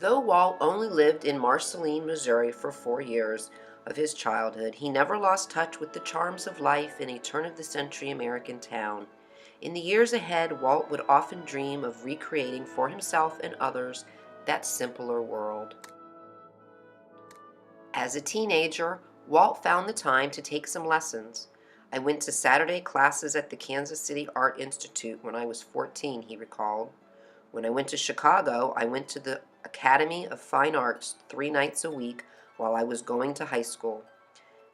Though Walt only lived in Marceline, Missouri for 4 years of his childhood, he never lost touch with the charms of life in a turn-of-the-century American town. In the years ahead, Walt would often dream of recreating for himself and others that simpler world. As a teenager, Walt found the time to take some lessons. I went to Saturday classes at the Kansas City Art Institute when I was 14, he recalled. When I went to Chicago, I went to the Academy of Fine Arts 3 nights a week while I was going to high school.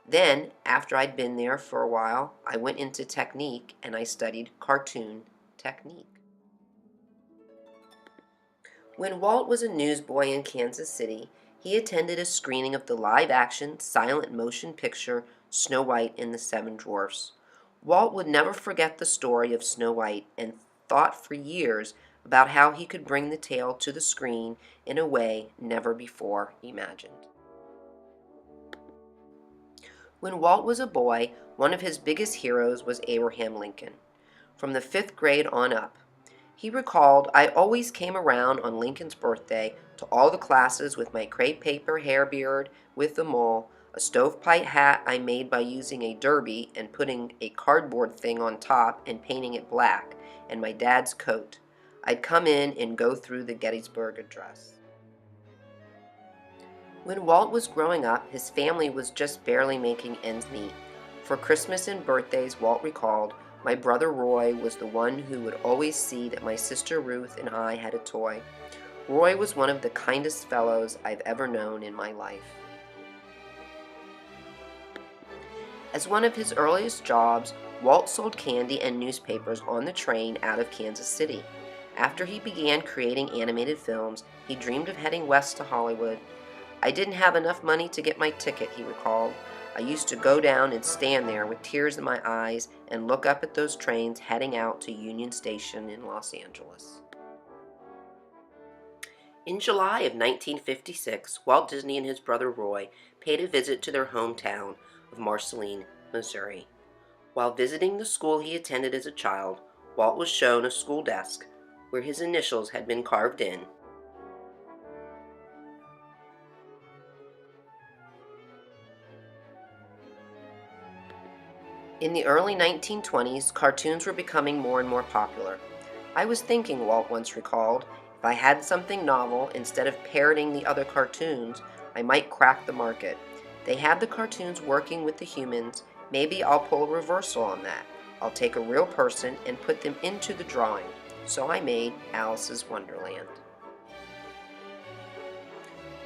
Then, after I'd been there for a while, I went into technique and I studied cartoon technique. When Walt was a newsboy in Kansas City, he attended a screening of the live-action, silent motion picture Snow White and the Seven Dwarfs. Walt would never forget the story of Snow White and thought for years about how he could bring the tale to the screen in a way never before imagined. When Walt was a boy, one of his biggest heroes was Abraham Lincoln. From the 5th grade on up, he recalled, "I always came around on Lincoln's birthday to all the classes with my crepe paper hair beard with the mole, a stovepipe hat I made by using a derby and putting a cardboard thing on top and painting it black, and my dad's coat. I'd come in and go through the Gettysburg Address." When Walt was growing up, his family was just barely making ends meet. For Christmas and birthdays, Walt recalled, "My brother Roy was the one who would always see that my sister Ruth and I had a toy. Roy was one of the kindest fellows I've ever known in my life." As one of his earliest jobs, Walt sold candy and newspapers on the train out of Kansas City. After he began creating animated films, he dreamed of heading west to Hollywood. "I didn't have enough money to get my ticket," he recalled. "I used to go down and stand there with tears in my eyes and look up at those trains heading out to Union Station in Los Angeles." In July of 1956, Walt Disney and his brother Roy paid a visit to their hometown of Marceline, Missouri. While visiting the school he attended as a child, Walt was shown a school desk where his initials had been carved in. In the early 1920s, cartoons were becoming more and more popular. "I was thinking," Walt once recalled, "if I had something novel, instead of parroting the other cartoons, I might crack the market. They have the cartoons working with the humans. Maybe I'll pull a reversal on that. I'll take a real person and put them into the drawing." So I made Alice's Wonderland.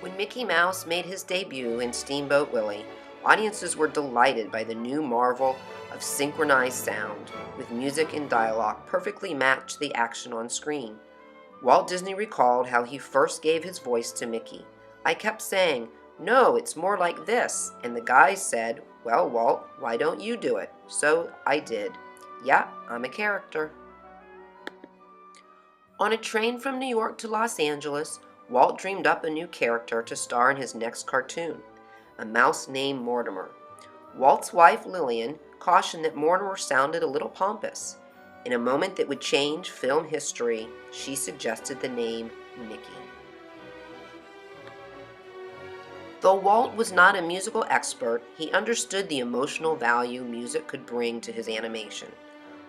When Mickey Mouse made his debut in Steamboat Willie, audiences were delighted by the new marvel of synchronized sound, with music and dialogue perfectly matched the action on screen. Walt Disney recalled how he first gave his voice to Mickey. "I kept saying, 'No, it's more like this,' and the guys said, 'Well, Walt, why don't you do it?' So I did. Yeah, I'm a character." On a train from New York to Los Angeles, Walt dreamed up a new character to star in his next cartoon, a mouse named Mortimer. Walt's wife, Lillian, cautioned that Mortimer sounded a little pompous. In a moment that would change film history, she suggested the name Mickey. Though Walt was not a musical expert, he understood the emotional value music could bring to his animation.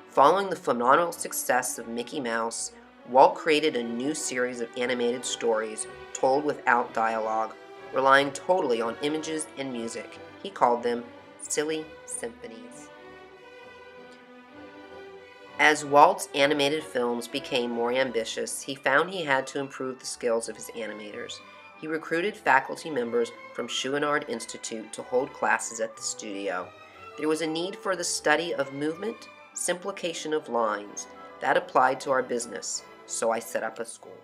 Following the phenomenal success of Mickey Mouse, Walt created a new series of animated stories told without dialogue, relying totally on images and music. He called them silly symphonies. As Walt's animated films became more ambitious, he found he had to improve the skills of his animators. He recruited faculty members from Chouinard Institute to hold classes at the studio. There was a need for the study of movement, simplification of lines. That applied to our business, so I set up a school.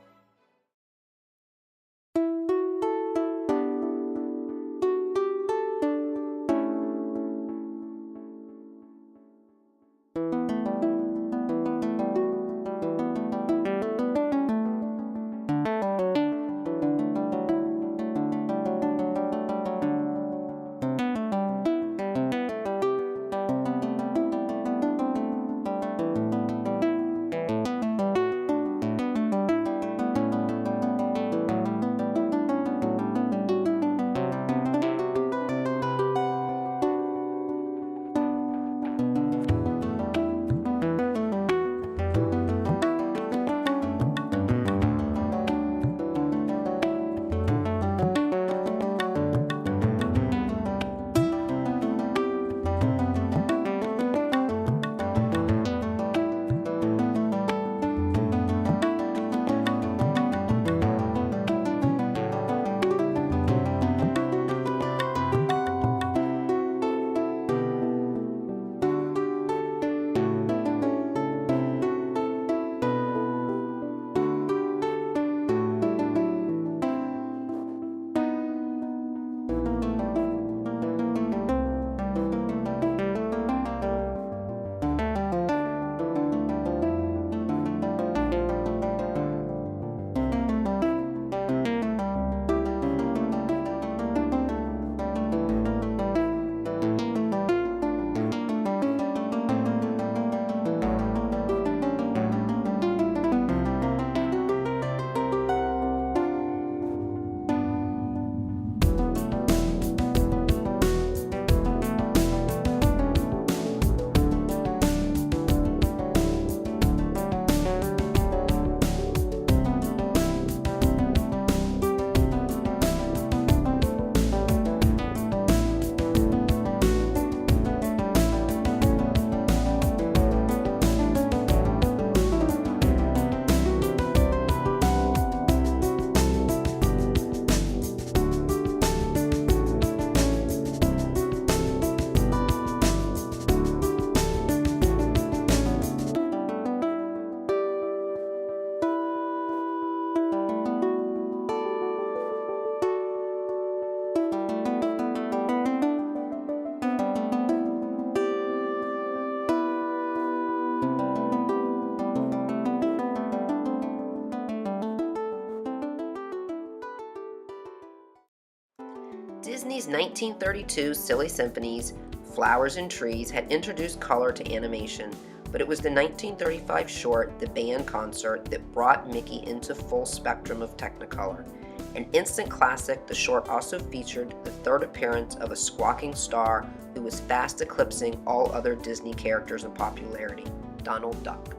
Disney's 1932 Silly Symphonies, Flowers and Trees had introduced color to animation, but it was the 1935 short, The Band Concert, that brought Mickey into full spectrum of Technicolor. An instant classic, the short also featured the third appearance of a squawking star who was fast eclipsing all other Disney characters in popularity, Donald Duck.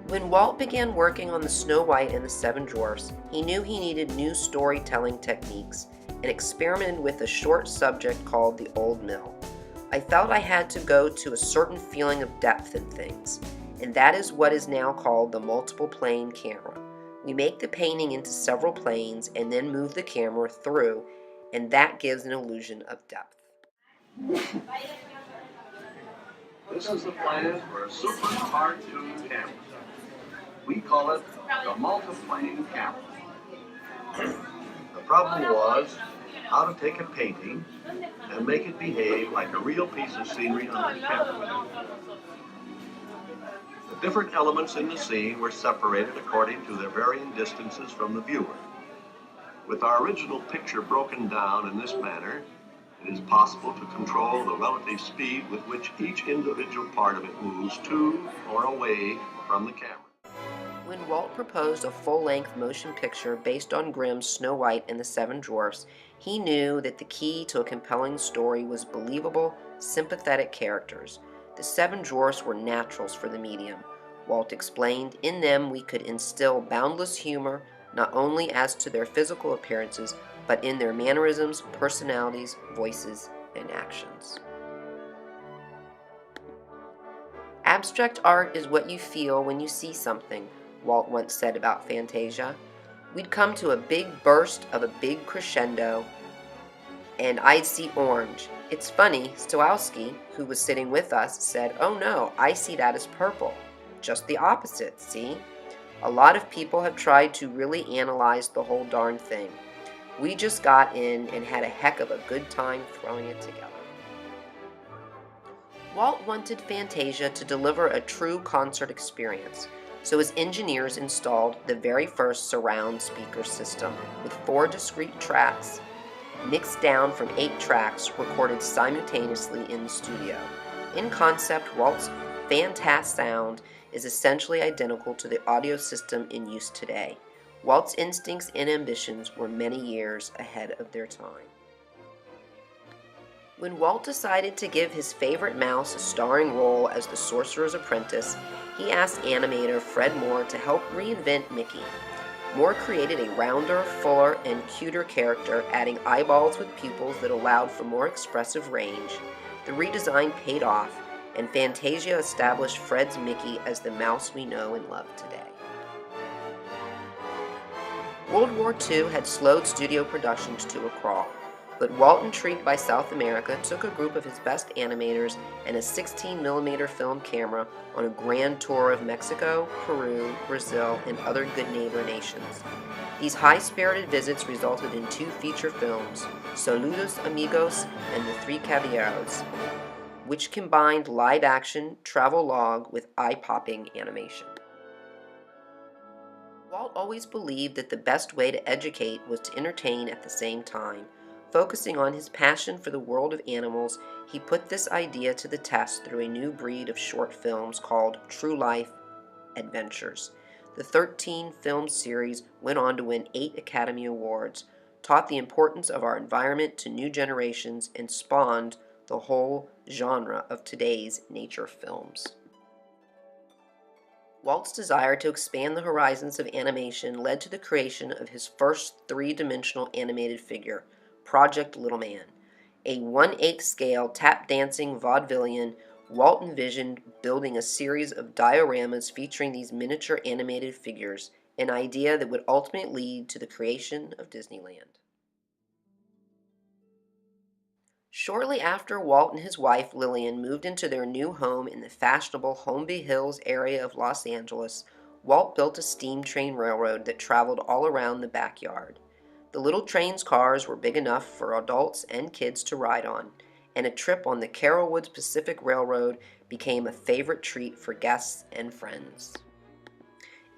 When Walt began working on the Snow White and the Seven Dwarfs, he knew he needed new storytelling techniques and experimented with a short subject called The Old Mill. I felt I had to go to a certain feeling of depth in things, and that is what is now called the multiple plane camera. We make the painting into several planes and then move the camera through, and that gives an illusion of depth. This is the plan for a super cartoon camera. We call it the multiplane camera. The problem was how to take a painting and make it behave like a real piece of scenery on the camera. The different elements in the scene were separated according to their varying distances from the viewer. With our original picture broken down in this manner, it is possible to control the relative speed with which each individual part of it moves to or away from the camera. When Walt proposed a full-length motion picture based on Grimm's Snow White and the Seven Dwarfs, he knew that the key to a compelling story was believable, sympathetic characters. The Seven Dwarfs were naturals for the medium. Walt explained, in them we could instill boundless humor, not only as to their physical appearances, but in their mannerisms, personalities, voices, and actions. Abstract art is what you feel when you see something, Walt once said about Fantasia. We'd come to a big burst of a big crescendo, and I'd see orange. It's funny, Stowowski, who was sitting with us, said, "Oh no, I see that as purple." Just the opposite, see? A lot of people have tried to really analyze the whole darn thing. We just got in and had a heck of a good time throwing it together. Walt wanted Fantasia to deliver a true concert experience, so his engineers installed the very first surround speaker system with 4 discrete tracks, mixed down from 8 tracks recorded simultaneously in the studio. In concept, Walt's Fantasound is essentially identical to the audio system in use today. Walt's instincts and ambitions were many years ahead of their time. When Walt decided to give his favorite mouse a starring role as the Sorcerer's Apprentice, he asked animator Fred Moore to help reinvent Mickey. Moore created a rounder, fuller, and cuter character, adding eyeballs with pupils that allowed for more expressive range. The redesign paid off, and Fantasia established Fred's Mickey as the mouse we know and love today. World War II had slowed studio productions to a crawl, but Walt, intrigued by South America, took a group of his best animators and a 16mm film camera on a grand tour of Mexico, Peru, Brazil, and other good neighbor nations. These high-spirited visits resulted in 2 feature films, Saludos Amigos and The Three Caballeros, which combined live-action travelogue with eye-popping animation. Walt always believed that the best way to educate was to entertain at the same time. Focusing on his passion for the world of animals, he put this idea to the test through a new breed of short films called True Life Adventures. The 13-film series went on to win 8 Academy Awards, taught the importance of our environment to new generations, and spawned the whole genre of today's nature films. Walt's desire to expand the horizons of animation led to the creation of his first 3-dimensional animated figure, Project Little Man. A 1/8 scale tap-dancing vaudevillian, Walt envisioned building a series of dioramas featuring these miniature animated figures, an idea that would ultimately lead to the creation of Disneyland. Shortly after Walt and his wife Lillian moved into their new home in the fashionable Holmby Hills area of Los Angeles, Walt built a steam train railroad that traveled all around the backyard. The little train's cars were big enough for adults and kids to ride on, and a trip on the Carrollwoods Pacific Railroad became a favorite treat for guests and friends.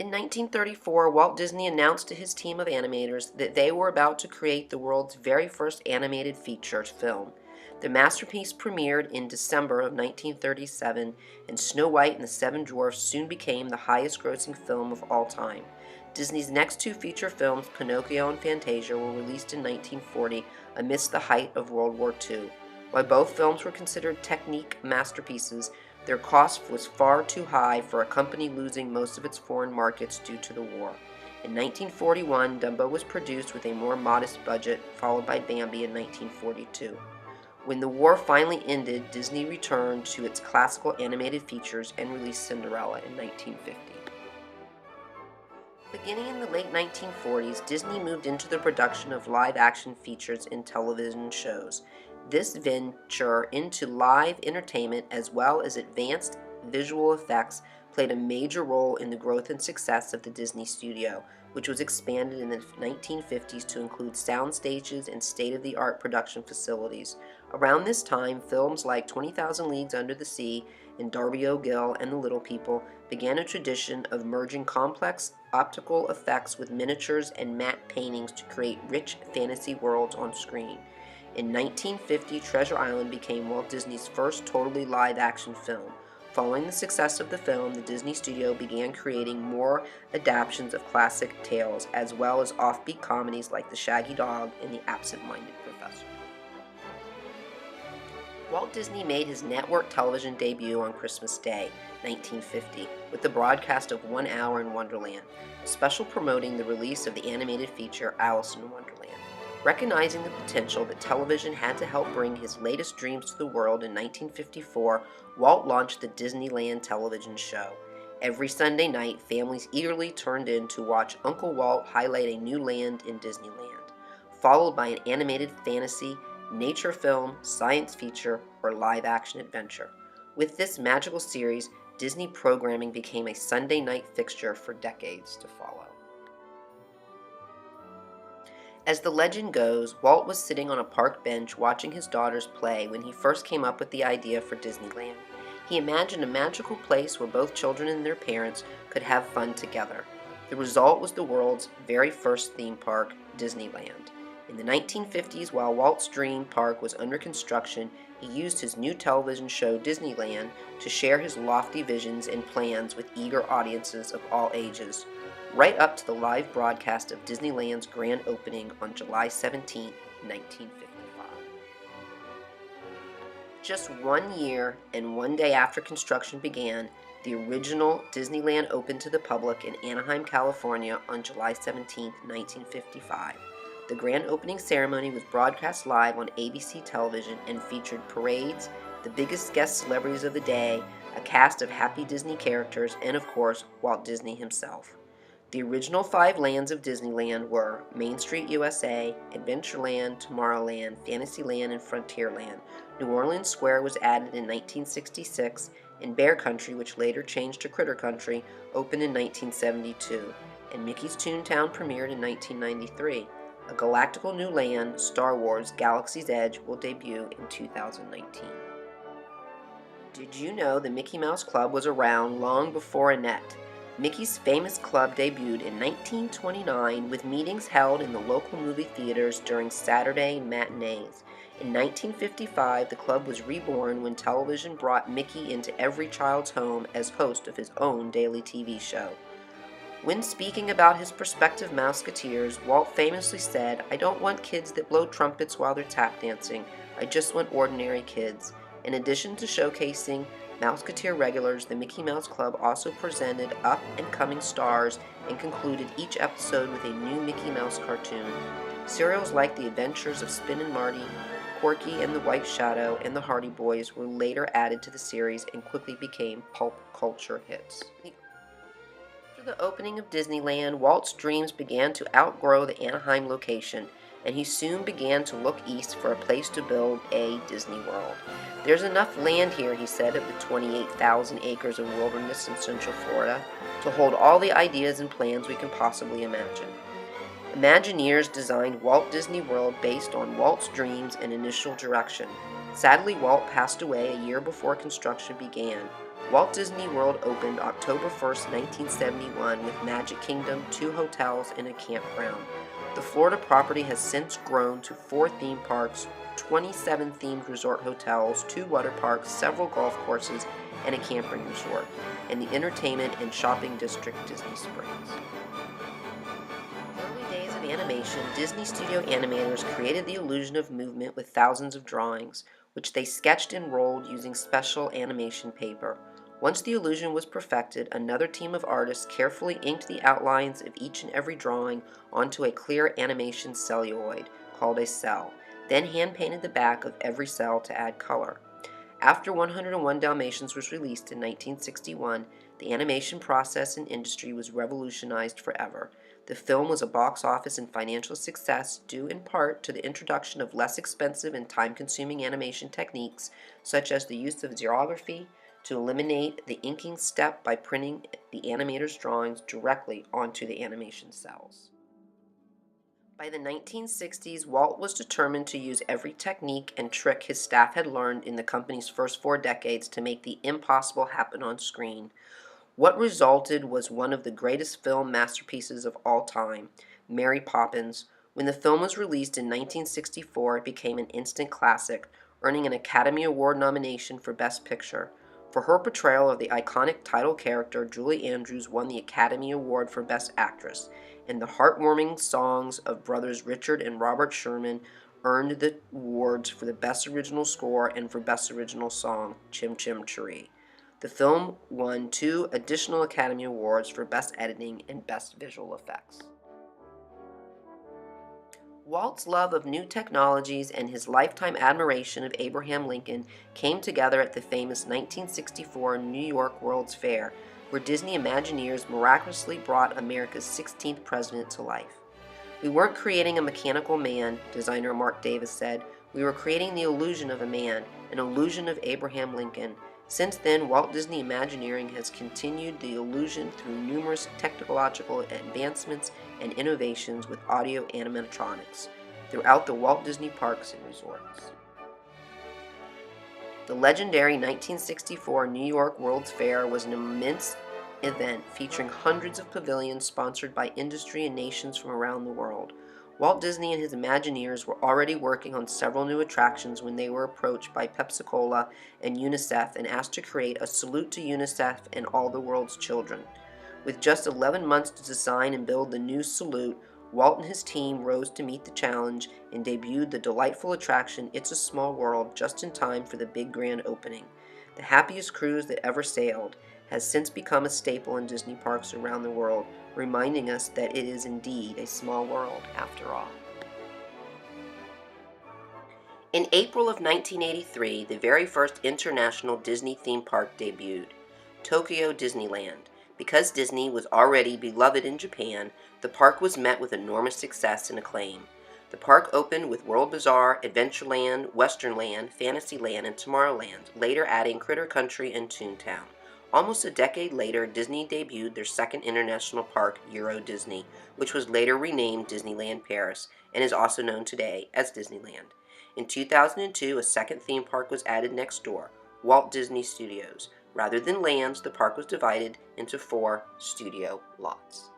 In 1934, Walt Disney announced to his team of animators that they were about to create the world's very first animated feature film. The masterpiece premiered in December of 1937, and Snow White and the Seven Dwarfs soon became the highest-grossing film of all time. Disney's next two feature films, Pinocchio and Fantasia, were released in 1940 amidst the height of World War II. While both films were considered technique masterpieces, their cost was far too high for a company losing most of its foreign markets due to the war. In 1941, Dumbo was produced with a more modest budget, followed by Bambi in 1942. When the war finally ended, Disney returned to its classical animated features and released Cinderella in 1950. Beginning in the late 1940s, Disney moved into the production of live-action features and television shows. This venture into live entertainment as well as advanced visual effects played a major role in the growth and success of the Disney studio, which was expanded in the 1950s to include sound stages and state-of-the-art production facilities. Around this time, films like 20,000 Leagues Under the Sea and Darby O'Gill and the Little People began a tradition of merging complex optical effects with miniatures and matte paintings to create rich fantasy worlds on screen. In 1950, Treasure Island became Walt Disney's first totally live-action film. Following the success of the film, the Disney studio began creating more adaptations of classic tales, as well as offbeat comedies like The Shaggy Dog and The Absent-Minded Professor. Walt Disney made his network television debut on Christmas Day, 1950, with the broadcast of 1 Hour in Wonderland, a special promoting the release of the animated feature Alice in Wonderland. Recognizing the potential that television had to help bring his latest dreams to the world in 1954, Walt launched the Disneyland television show. Every Sunday night, families eagerly turned in to watch Uncle Walt highlight a new land in Disneyland, followed by an animated fantasy, nature film, science feature, or live-action adventure. With this magical series, Disney programming became a Sunday night fixture for decades to follow. As the legend goes, Walt was sitting on a park bench watching his daughters play when he first came up with the idea for Disneyland. He imagined a magical place where both children and their parents could have fun together. The result was the world's very first theme park, Disneyland. In the 1950s, while Walt's dream park was under construction, he used his new television show Disneyland to share his lofty visions and plans with eager audiences of all ages, right up to the live broadcast of Disneyland's grand opening on July 17, 1955. Just 1 year and 1 day after construction began, the original Disneyland opened to the public in Anaheim, California on July 17, 1955. The grand opening ceremony was broadcast live on ABC television and featured parades, the biggest guest celebrities of the day, a cast of happy Disney characters, and of course, Walt Disney himself. The original 5 lands of Disneyland were Main Street, USA, Adventureland, Tomorrowland, Fantasyland, and Frontierland. New Orleans Square was added in 1966, and Bear Country, which later changed to Critter Country, opened in 1972, and Mickey's Toontown premiered in 1993. A galactical new land, Star Wars Galaxy's Edge, will debut in 2019. Did you know the Mickey Mouse Club was around long before Annette? Mickey's famous club debuted in 1929 with meetings held in the local movie theaters during Saturday matinees. In 1955, the club was reborn when television brought Mickey into every child's home as host of his own daily TV show. When speaking about his prospective Mouseketeers, Walt famously said, "I don't want kids that blow trumpets while they're tap dancing. I just want ordinary kids." In addition to showcasing Mouseketeer regulars, the Mickey Mouse Club also presented up-and-coming stars and concluded each episode with a new Mickey Mouse cartoon. Serials like The Adventures of Spin and Marty, Porky and the White Shadow, and the Hardy Boys were later added to the series and quickly became pulp culture hits. After the opening of Disneyland, Walt's dreams began to outgrow the Anaheim location, and he soon began to look east for a place to build a Disney World. "There's enough land here," he said, of the 28,000 acres of wilderness in Central Florida, "to hold all the ideas and plans we can possibly imagine." Imagineers designed Walt Disney World based on Walt's dreams and initial direction. Sadly, Walt passed away a year before construction began. Walt Disney World opened October 1st, 1971 with Magic Kingdom, 2 hotels, and a campground. The Florida property has since grown to 4 theme parks, 27 themed resort hotels, 2 water parks, several golf courses, and a camping resort, and the entertainment and shopping district Disney Springs. Early days of animation, Disney studio animators created the illusion of movement with thousands of drawings, which they sketched and rolled using special animation paper. Once the illusion was perfected, another team of artists carefully inked the outlines of each and every drawing onto a clear animation celluloid, called a cell, then hand-painted the back of every cell to add color. After 101 Dalmatians was released in 1961, the animation process and industry was revolutionized forever. The film was a box office and financial success due in part to the introduction of less expensive and time-consuming animation techniques, such as the use of xerography, to eliminate the inking step by printing the animator's drawings directly onto the animation cells. By the 1960s, Walt was determined to use every technique and trick his staff had learned in the company's first 4 decades to make the impossible happen on screen. What resulted was one of the greatest film masterpieces of all time, Mary Poppins. When the film was released in 1964, it became an instant classic, earning an Academy Award nomination for Best Picture. For her portrayal of the iconic title character, Julie Andrews won the Academy Award for Best Actress, and the heartwarming songs of brothers Richard and Robert Sherman earned the awards for the Best Original Score and for Best Original Song, Chim Chim Cheree. The film won 2 additional Academy Awards for Best Editing and Best Visual Effects. Walt's love of new technologies and his lifetime admiration of Abraham Lincoln came together at the famous 1964 New York World's Fair, where Disney Imagineers miraculously brought America's 16th president to life. "We weren't creating a mechanical man," designer Mark Davis said. "We were creating the illusion of a man, an illusion of Abraham Lincoln." Since then, Walt Disney Imagineering has continued the illusion through numerous technological advancements and innovations with audio animatronics throughout the Walt Disney parks and resorts. The legendary 1964 New York World's Fair was an immense event featuring hundreds of pavilions sponsored by industry and nations from around the world. Walt Disney and his Imagineers were already working on several new attractions when they were approached by Pepsi-Cola and UNICEF and asked to create a salute to UNICEF and all the world's children. With just 11 months to design and build the new salute, Walt and his team rose to meet the challenge and debuted the delightful attraction It's a Small World just in time for the big grand opening. The happiest cruise that ever sailed has since become a staple in Disney parks around the world, reminding us that it is indeed a small world after all. In April of 1983, the very first international Disney theme park debuted, Tokyo Disneyland. Because Disney was already beloved in Japan, the park was met with enormous success and acclaim. The park opened with World Bazaar, Adventureland, Westernland, Fantasyland, and Tomorrowland, later adding Critter Country and Toontown. Almost a decade later, Disney debuted their second international park, Euro Disney, which was later renamed Disneyland Paris and is also known today as Disneyland. In 2002, a second theme park was added next door, Walt Disney Studios. Rather than lands, the park was divided into 4 studio lots.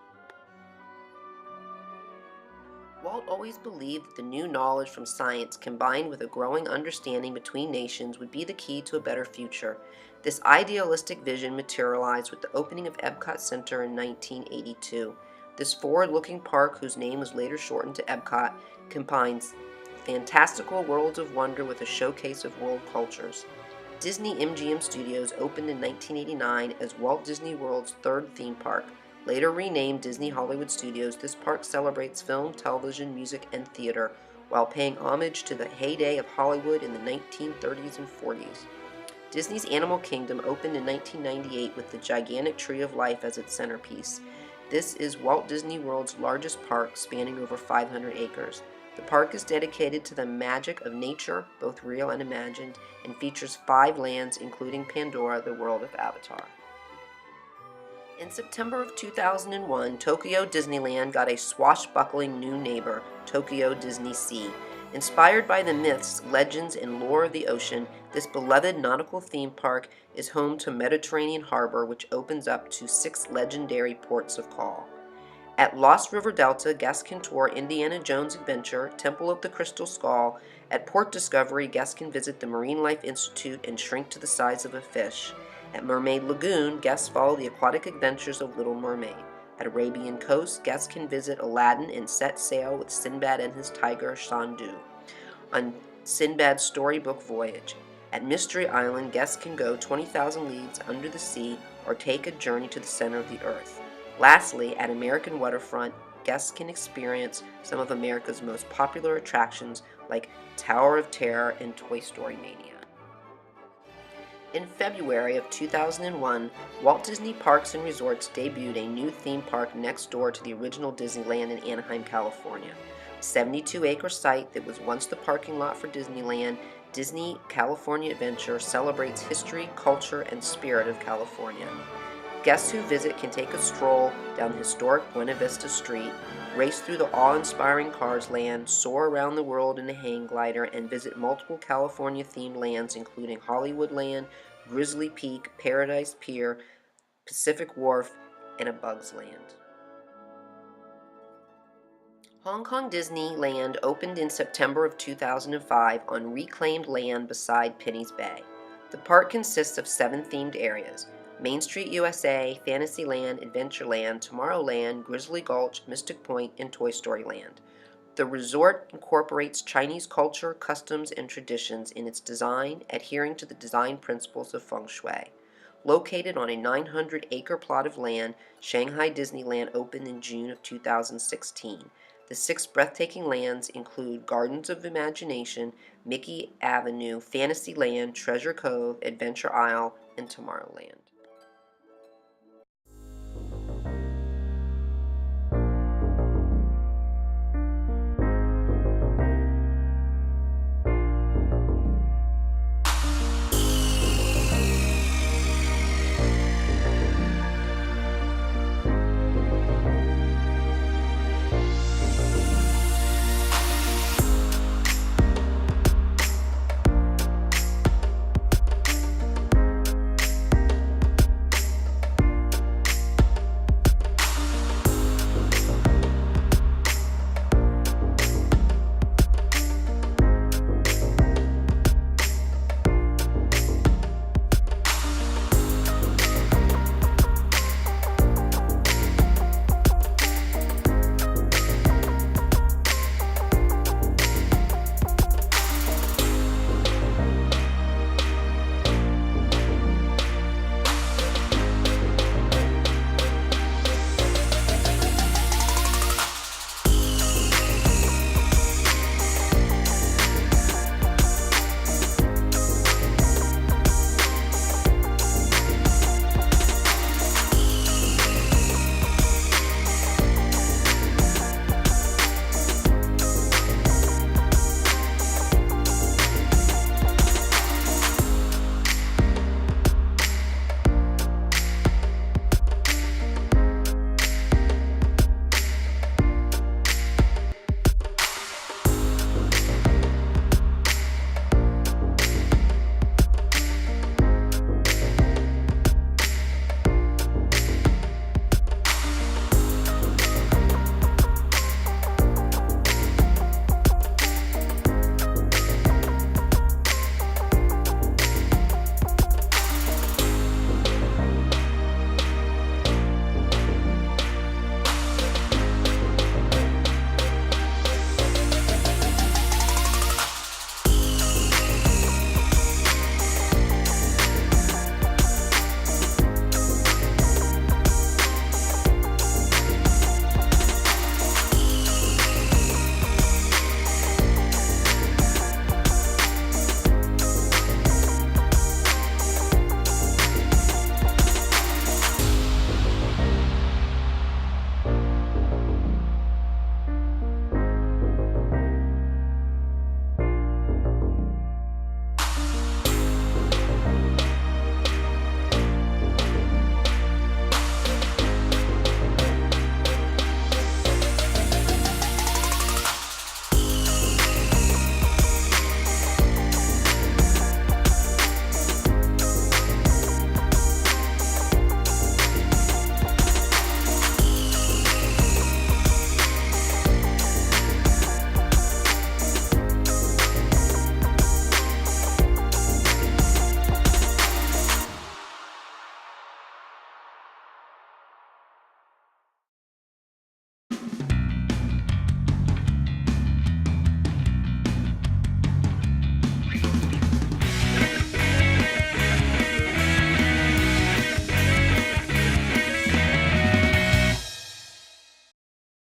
Walt always believed that the new knowledge from science combined with a growing understanding between nations would be the key to a better future. This idealistic vision materialized with the opening of Epcot Center in 1982. This forward-looking park, whose name was later shortened to Epcot, combines fantastical worlds of wonder with a showcase of world cultures. Disney MGM Studios opened in 1989 as Walt Disney World's 3rd theme park. Later renamed Disney Hollywood Studios, this park celebrates film, television, music, and theater, while paying homage to the heyday of Hollywood in the 1930s and 40s. Disney's Animal Kingdom opened in 1998 with the gigantic Tree of Life as its centerpiece. This is Walt Disney World's largest park, spanning over 500 acres. The park is dedicated to the magic of nature, both real and imagined, and features 5 lands, including Pandora, the world of Avatar. In September of 2001, Tokyo Disneyland got a swashbuckling new neighbor, Tokyo Disney Sea. Inspired by the myths, legends, and lore of the ocean, this beloved nautical theme park is home to Mediterranean Harbor, which opens up to 6 legendary ports of call. At Lost River Delta, guests can tour Indiana Jones Adventure, Temple of the Crystal Skull. At Port Discovery, guests can visit the Marine Life Institute and shrink to the size of a fish. At Mermaid Lagoon, guests follow the aquatic adventures of Little Mermaid. At Arabian Coast, guests can visit Aladdin and set sail with Sinbad and his tiger, Shandu, on Sinbad's storybook voyage. At Mystery Island, guests can go 20,000 leagues under the sea or take a journey to the center of the earth. Lastly, at American Waterfront, guests can experience some of America's most popular attractions like Tower of Terror and Toy Story Mania. In February of 2001, Walt Disney Parks and Resorts debuted a new theme park next door to the original Disneyland in Anaheim, California. A 72-acre site that was once the parking lot for Disneyland, Disney California Adventure celebrates history, culture, and spirit of California. Guests who visit can take a stroll down historic Buena Vista Street, race through the awe-inspiring Cars Land, soar around the world in a hang glider, and visit multiple California-themed lands including Hollywood Land, Grizzly Peak, Paradise Pier, Pacific Wharf, and a Bugs Land. Hong Kong Disneyland opened in September of 2005 on reclaimed land beside Penny's Bay. The park consists of 7 themed areas: Main Street USA, Fantasyland, Adventureland, Tomorrowland, Grizzly Gulch, Mystic Point, and Toy Story Land. The resort incorporates Chinese culture, customs, and traditions in its design, adhering to the design principles of feng shui. Located on a 900-acre plot of land, Shanghai Disneyland opened in June of 2016. The 6 breathtaking lands include Gardens of Imagination, Mickey Avenue, Fantasyland, Treasure Cove, Adventure Isle, and Tomorrowland.